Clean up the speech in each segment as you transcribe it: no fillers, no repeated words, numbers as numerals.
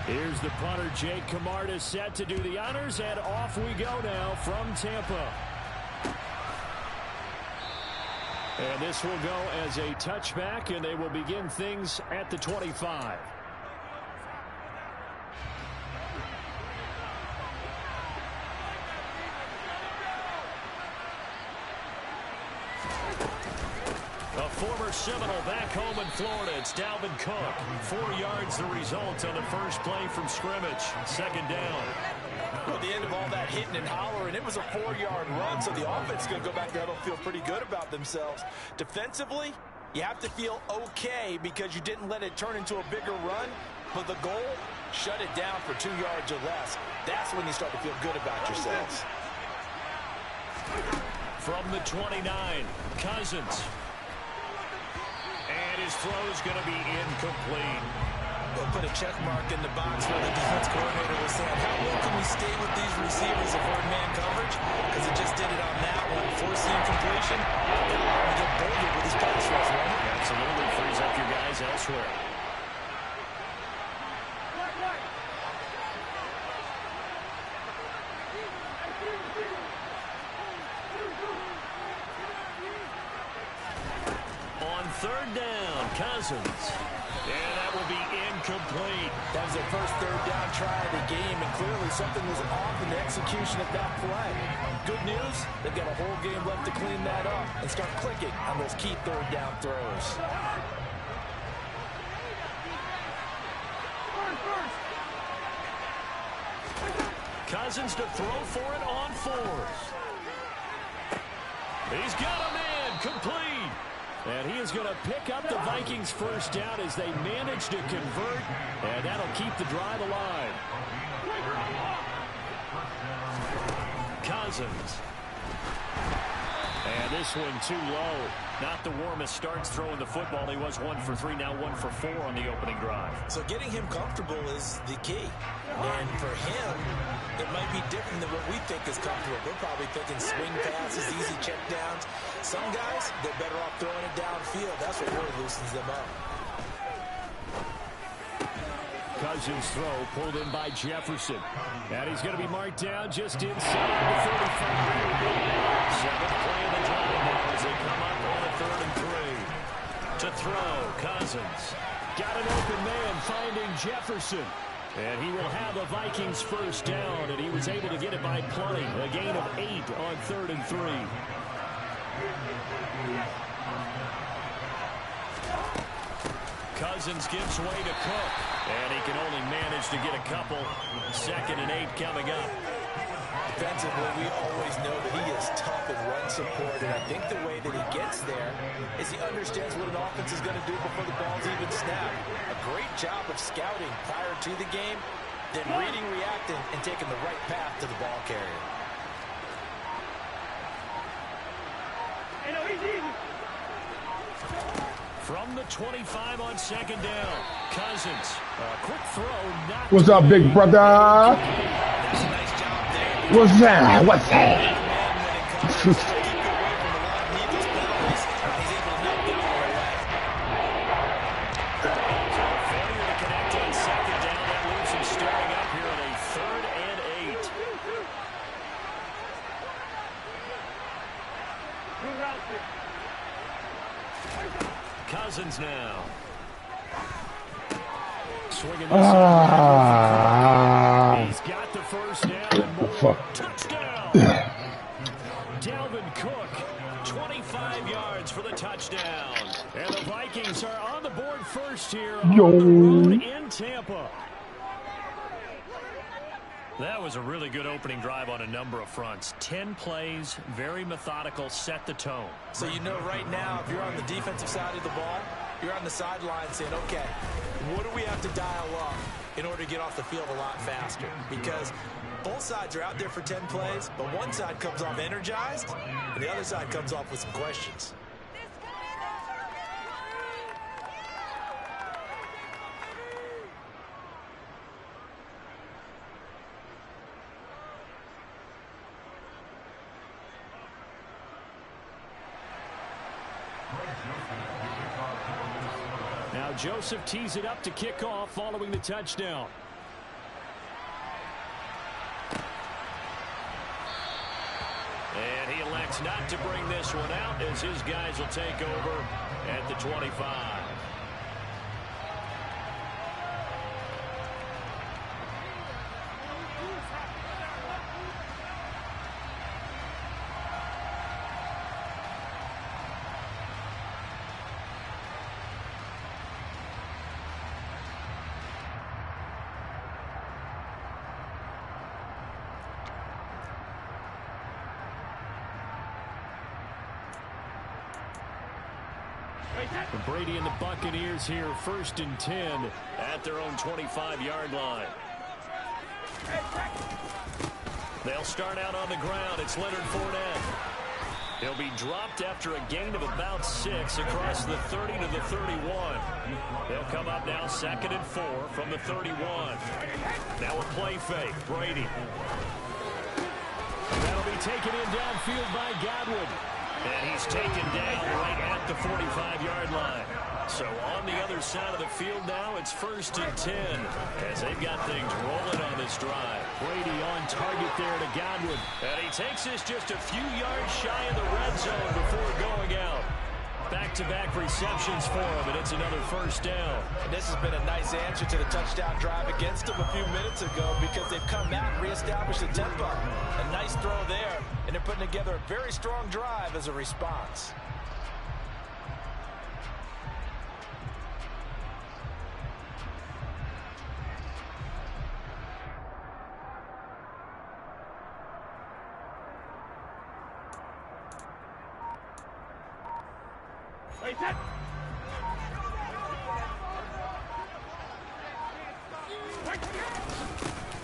Here's the punter, Jake Camarda, set to do the honors, and off we go now from Tampa. And this will go as a touchback, and they will begin things at the 25. A former Seminole back home in Florida. It's Dalvin Cook. 4 yards the result on the first play from scrimmage. Second down. Well, at the end of all that hitting and hollering, it was a 4-yard run, so the offense is going to go back there and feel pretty good about themselves. Defensively, you have to feel okay because you didn't let it turn into a bigger run, but the goal, shut it down for 2 yards or less. That's when you start to feel good about yourselves. From the 29, Cousins. And his throw is going to be incomplete. We'll put a check mark in the box where the defense coordinator was saying, how well can we stay with these receivers if we're in man coverage? Because it just did it on that one. Forcing completion. We get bolder with his pass rush, right? Absolutely frees up your guys elsewhere. On third down, Cousins. And that will be incomplete. That was their first third down try of the game, and clearly something was off in the execution of that play. Good news, they've got a whole game left to clean that up and start clicking on those key third down throws. Cousins to throw for it on fours. He's got a man, complete. And he is going to pick up the Vikings' first down as they manage to convert, and that'll keep the drive alive. Cousins. And this one too low. Not the warmest starts throwing the football. He was 1 for 3, now 1 for 4 on the opening drive. So getting him comfortable is the key. And for him, it might be different than what we think is comfortable. We're probably thinking swing passes, easy check downs. Some guys, they're better off throwing it downfield. That's what really loosens them up. Cousins' throw pulled in by Jefferson. And he's going to be marked down just inside the 35. Seventh play of the drive now as they come up on a 3rd and 3. To throw, Cousins. Got an open man finding Jefferson. And he will have the Vikings first down, and he was able to get it by plenty. A gain of 8 on 3rd and 3. Cousins gives way to Cook, and he can only manage to get a couple. 2nd and 8 coming up. Defensively, we always know that he is tough in run support, and I think the way that he gets there is he understands what an offense is going to do before the ball's even snapped. A great job of scouting prior to the game, then reading, reacting, and taking the right path to the ball carrier. From the 25 on 2nd down, Cousins. A quick throw. What's up, big brother? That's a nice job there. What's that? What's that? Failure to connect on 2nd down. That leaves him starting up here on a 3rd and 8. Cousins now. Swinging this He's got the first down and more. Touchdown. Dalvin Cook, 25 yards for the touchdown. And the Vikings are on the board first here on the road in Tampa. That was a really good opening drive on a number of fronts. 10 plays, very methodical, set the tone. So you know right now, if you're on the defensive side of the ball, you're on the sideline saying, okay, what do we have to dial up in order to get off the field a lot faster? Because both sides are out there for 10 plays, but one side comes off energized, and the other side comes off with some questions. Now Joseph tees it up to kick off following the touchdown. And he elects not to bring this one out as his guys will take over at the 25. And Brady and the Buccaneers here, 1st and 10 at their own 25-yard line. They'll start out on the ground. It's Leonard Fournette. He'll be dropped after a gain of about 6 across the 30 to the 31. They'll come up now 2nd and 4 from the 31. Now a play fake. Brady. That'll be taken in downfield by Godwin. And he's taken down right at the 45-yard line. So on the other side of the field now, it's 1st and 10 as they've got things rolling on this drive. Brady on target there to Godwin. And he takes this just a few yards shy of the red zone before going out. Back-to-back receptions for him, and it's another 1st down. And this has been a nice answer to the touchdown drive against them a few minutes ago because they've come out and reestablished the tempo. A nice throw there, and they're putting together a very strong drive as a response.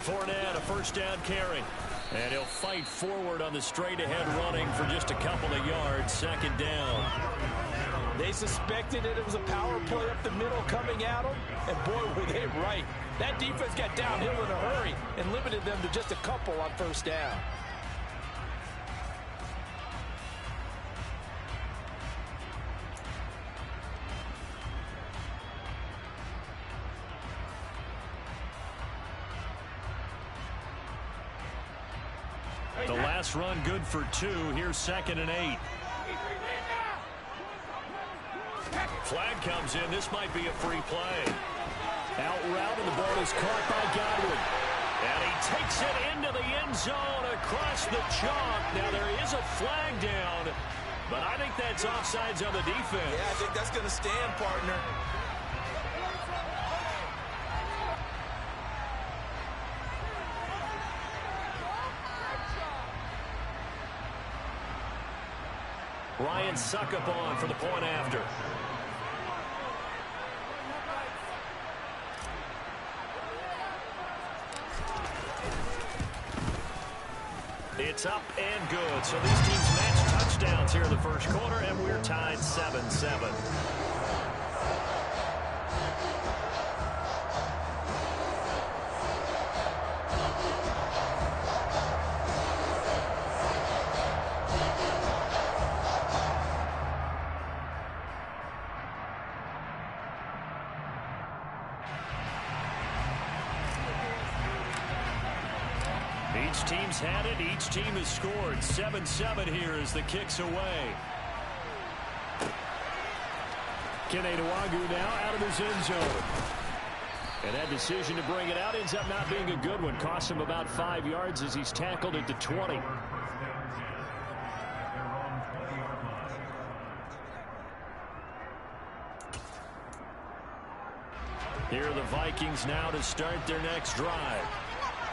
Fournette, a 1st down carry. And he'll fight forward on the straight-ahead running for just a couple of yards. 2nd down. They suspected that it was a power play up the middle coming at them, and boy, were they right. That defense got downhill in a hurry and limited them to just a couple on 1st down. The last run good for 2. Here's 2nd and 8. Flag comes in. This might be a free play. Out route, and the ball is caught by Godwin. And he takes it into the end zone across the chalk. Now there is a flag down, but I think that's offsides on the defense. Yeah, I think that's going to stand, partner. Ryan Succop for the point after. It's up and good. So these teams match touchdowns here in the 1st quarter, and we're tied 7-7. Each team's had it. Each team has scored. 7-7 here as the kick's away. Kene Nwangwu now out of his end zone. And that decision to bring it out ends up not being a good one. Costs him about 5 yards as he's tackled at the 20. Here are the Vikings now to start their next drive.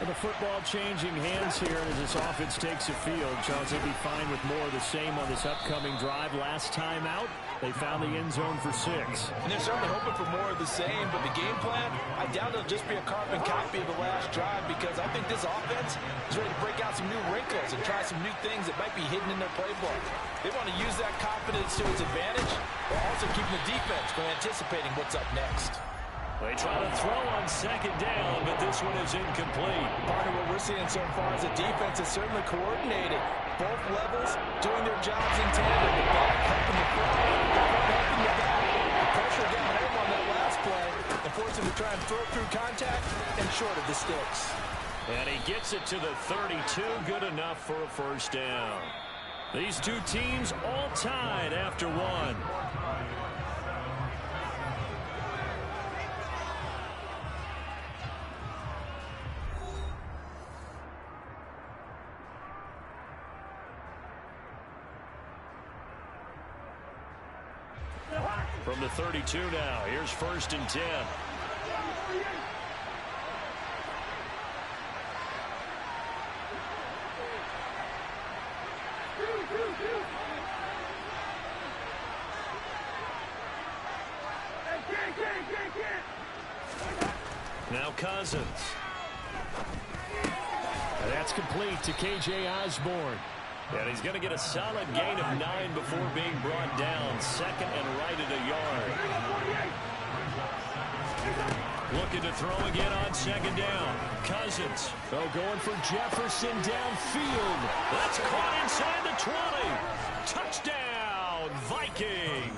And the football changing hands here as this offense takes the field. Charles, they'll be fine with more of the same on this upcoming drive. Last time out, they found the end zone for 6. And they're certainly hoping for more of the same, but the game plan, I doubt it'll just be a carbon copy of the last drive because I think this offense is ready to break out some new wrinkles and try some new things that might be hidden in their playbook. They want to use that confidence to its advantage while also keeping the defense from anticipating what's up next. They try to throw on 2nd down, but this one is incomplete. Part of what we're seeing so far is the defense is certainly coordinated. Both levels doing their jobs in tandem. The back helping the front, the front helping the back. The pressure getting home on that last play and forced him to try and throw through contact and short of the sticks. And he gets it to the 32. Good enough for a 1st down. These two teams all tied after one. From the 32 now, here's 1st and 10. Now Cousins. And that's complete to K.J. Osborne. And he's going to get a solid gain of 9 before being brought down. 2nd and right at a yard. Looking to throw again on 2nd down. Cousins. Oh, going for Jefferson downfield. That's caught inside the 20. Touchdown, Vikings.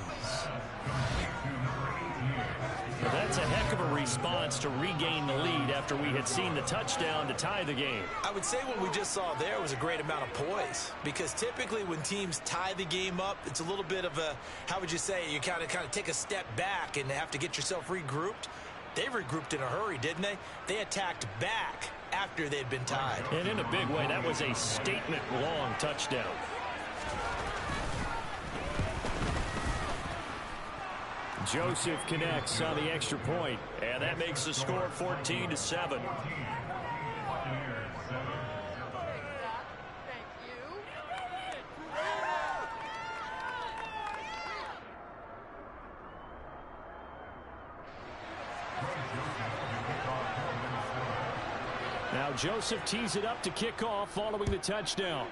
That's a heck of a response to regain the lead after we had seen the touchdown to tie the game. I would say what we just saw there was a great amount of poise, because typically when teams tie the game up, it's a little bit of a, how would you say, you kind of take a step back and have to get yourself regrouped. They regrouped in a hurry, didn't they? They attacked back after they'd been tied. And in a big way, that was a statement-long touchdown. Joseph connects on the extra point, and that makes the score 14-7. Now Joseph tees it up to kick off following the touchdown.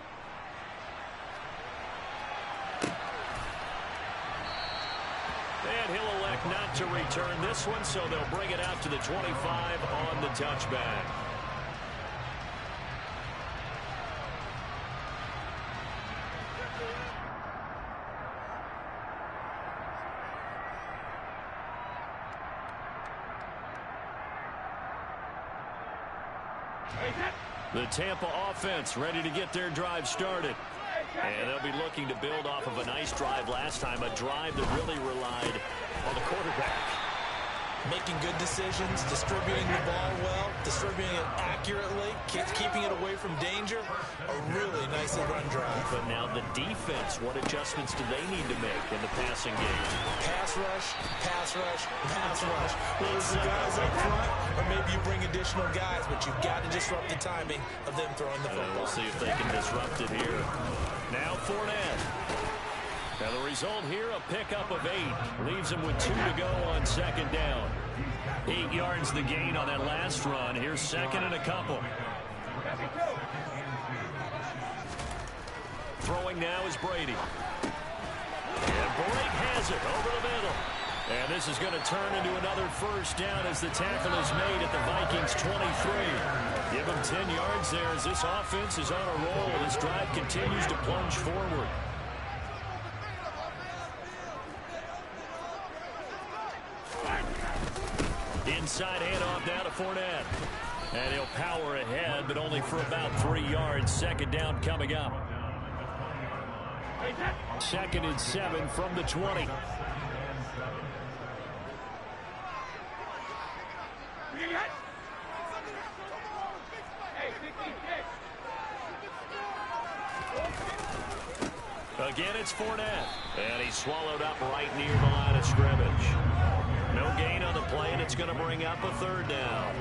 And he'll elect not to return this one, so they'll bring it out to the 25 on the touchback. The Tampa offense ready to get their drive started. And they'll be looking to build off of a nice drive last time, a drive that really relied on the quarterback. Making good decisions, distributing the ball well, distributing it accurately, keeping it away from danger. A really nicely run drive. But now the defense, what adjustments do they need to make in the passing game? Pass rush, pass rush, pass rush. Whether it's the guys up front, or maybe you bring additional guys, but you've got to disrupt the timing of them throwing the football. We'll see if they can disrupt it here. Now Fournette. Now the result here, a pickup of 8. Leaves him with 2 to go on 2nd down. 8 yards the gain on that last run. Here's 2nd and a couple. Throwing now is Brady. And Blake has it over the middle. And this is going to turn into another 1st down as the tackle is made at the Vikings 23. Give them 10 yards there as this offense is on a roll. This drive continues to plunge forward. Inside handoff down to Fournette. And he'll power ahead, but only for about 3 yards. 2nd down coming up. 2nd and 7 from the 20. Again, it's Fournette. And he's swallowed up right near the line of scrimmage. No gain on the play, and it's going to bring up a 3rd down.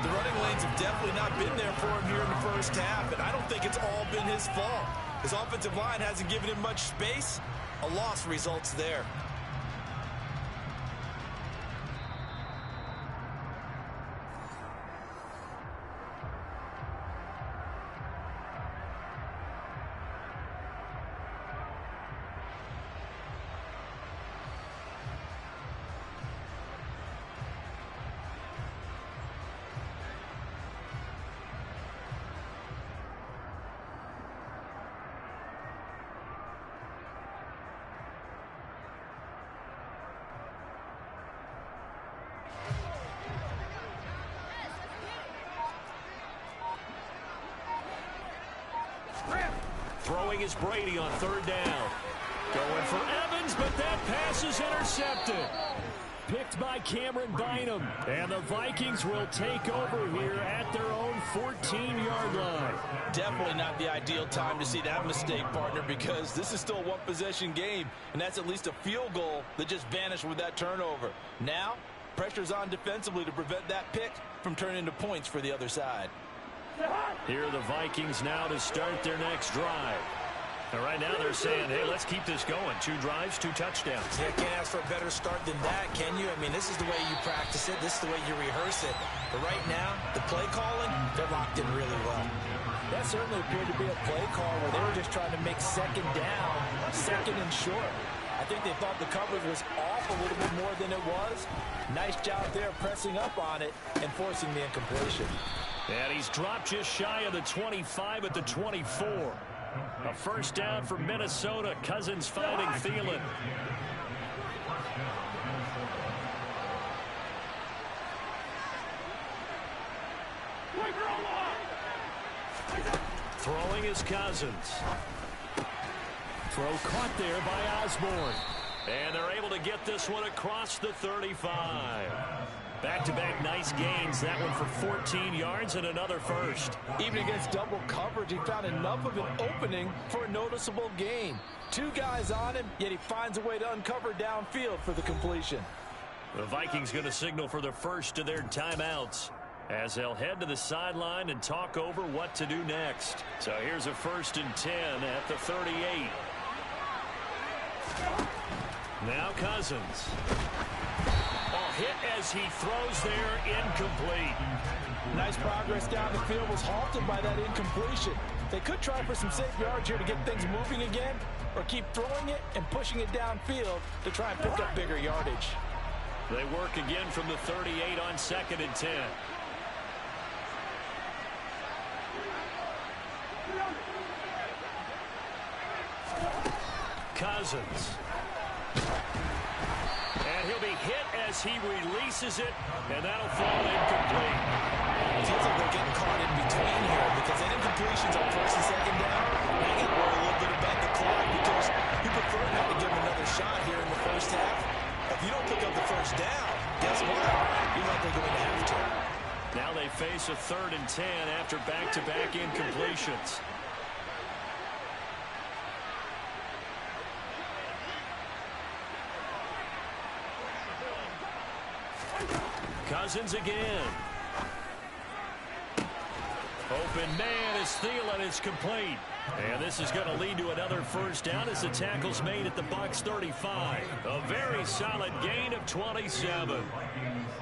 The running lanes have definitely not been there for him here in the first half, and I don't think it's all been his fault. His offensive line hasn't given him much space. A loss results there. Throwing is Brady on third down. Going for Evans, but that pass is intercepted. Picked by Cameron Bynum. And the Vikings will take over here at their own 14-yard line. Definitely not the ideal time to see that mistake, partner, because this is still a one-possession game, and that's at least a field goal that just vanished with that turnover. Now, pressure's on defensively to prevent that pick from turning into points for the other side. Here are the Vikings now to start their next drive. And right now they're saying, hey, let's keep this going. 2 drives, 2 touchdowns. Yeah, can't ask for a better start than that, can you? I mean, this is the way you practice it. This is the way you rehearse it. But right now, the play calling, they're locked in really well. That certainly appeared to be a play call where they were just trying to make second down, second and short. I think they thought the coverage was off a little bit more than it was. Nice job there pressing up on it and forcing the incompletion. And he's dropped just shy of the 25 at the 24. A first down for Minnesota. Cousins finding Thielen. Throwing is Cousins. Throw caught there by Osborne. And they're able to get this one across the 35. Back-to-back nice gains. That one for 14 yards and another first. Even against double coverage, he found enough of an opening for a noticeable gain. 2 guys on him, yet he finds a way to uncover downfield for the completion. The Vikings going to signal for the first of their timeouts as they'll head to the sideline and talk over what to do next. So here's a 1st and 10 at the 38. Now Cousins. Hit as he throws there, incomplete. Nice progress down the field, was halted by that incompletion. They could try for some safe yards here to get things moving again, or keep throwing it and pushing it downfield to try and pick up bigger yardage. They work again from the 38 on 2nd and 10. Cousins. And he'll be hit as he releases it, and that'll fall incomplete. It feels like they're getting caught in between here because that incompletion's on 1st and 2nd down. Now you got to worry a little bit about the clock because you prefer not to give him another shot here in the first half. If you don't pick up the first down, guess what? You're likely going to have to. Now they face a 3rd and 10 after back-to-back incompletions. Cousins again. Open man is Thielen. It's complete. And this is going to lead to another first down as the tackle's made at the Bucs 35. A very solid gain of 27.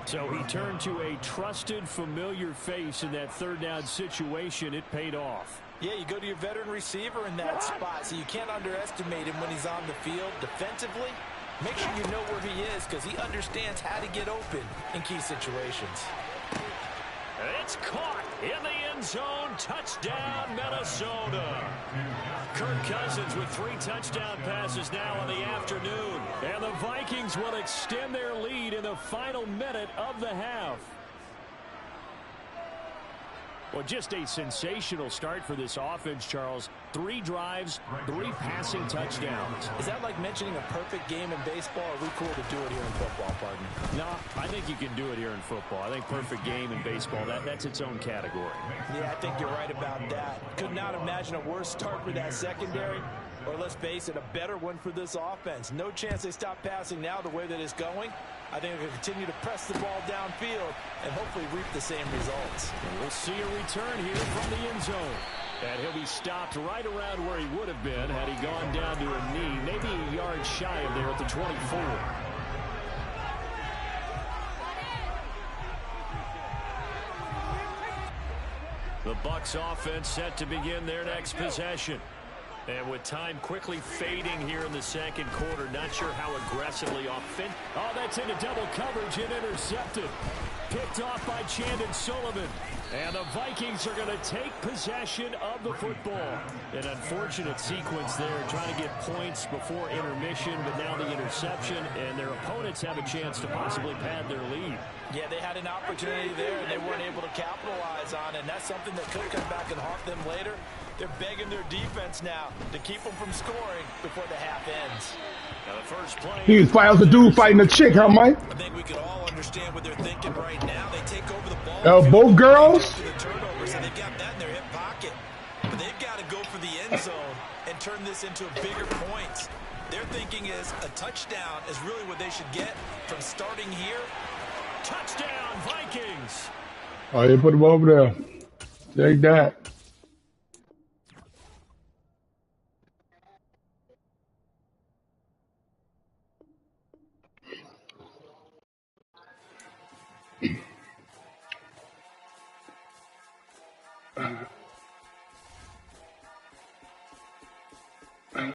So he turned to a trusted, familiar face in that 3rd down situation. It paid off. Yeah, you go to your veteran receiver in that spot, so you can't underestimate him when he's on the field defensively. Make sure you know where he is because he understands how to get open in key situations. It's caught in the end zone. Touchdown, Minnesota. Kirk Cousins with 3 touchdown passes now in the afternoon. And the Vikings will extend their lead in the final minute of the half. Well, just a sensational start for this offense, Charles. 3 drives, 3 passing touchdowns. Is that like mentioning a perfect game in baseball, or are we cool to do it here in football, partner? No, I think you can do it here in football. I think perfect game in baseball, that's its own category. Yeah, I think you're right about that. Could not imagine a worse start for that secondary, or let's face it, a better one for this offense. No chance they stop passing now the way that it's going. I think they're going to continue to press the ball downfield and hopefully reap the same results. And we'll see a return here from the end zone. And he'll be stopped right around where he would have been had he gone down to a knee, maybe a yard shy of there at the 24. The Bucs offense set to begin their next possession. And with time quickly fading here in the second quarter, not sure how aggressively offensive. Oh, that's into double coverage and intercepted. picked off by Chandon Sullivan. And the Vikings are going to take possession of the football. An unfortunate sequence there, trying to get points before intermission, but now the interception, and their opponents have a chance to possibly pad their lead. Yeah, they had an opportunity there, and they weren't able to capitalize on it, and that's something that could come back and haunt them later. They're begging their defense now to keep them from scoring before the half ends. Now the first play. He was fighting the dude fighting the chick, huh, Mike? I think we could all understand what they're thinking right now. They take over the ball. Both girls? The turnovers, and they've got that in their hip pocket. But they've got to go for the end zone and turn this into bigger points. Their thinking is a touchdown is really what they should get from starting here. Touchdown, Vikings. Oh, they put him over there. Take that.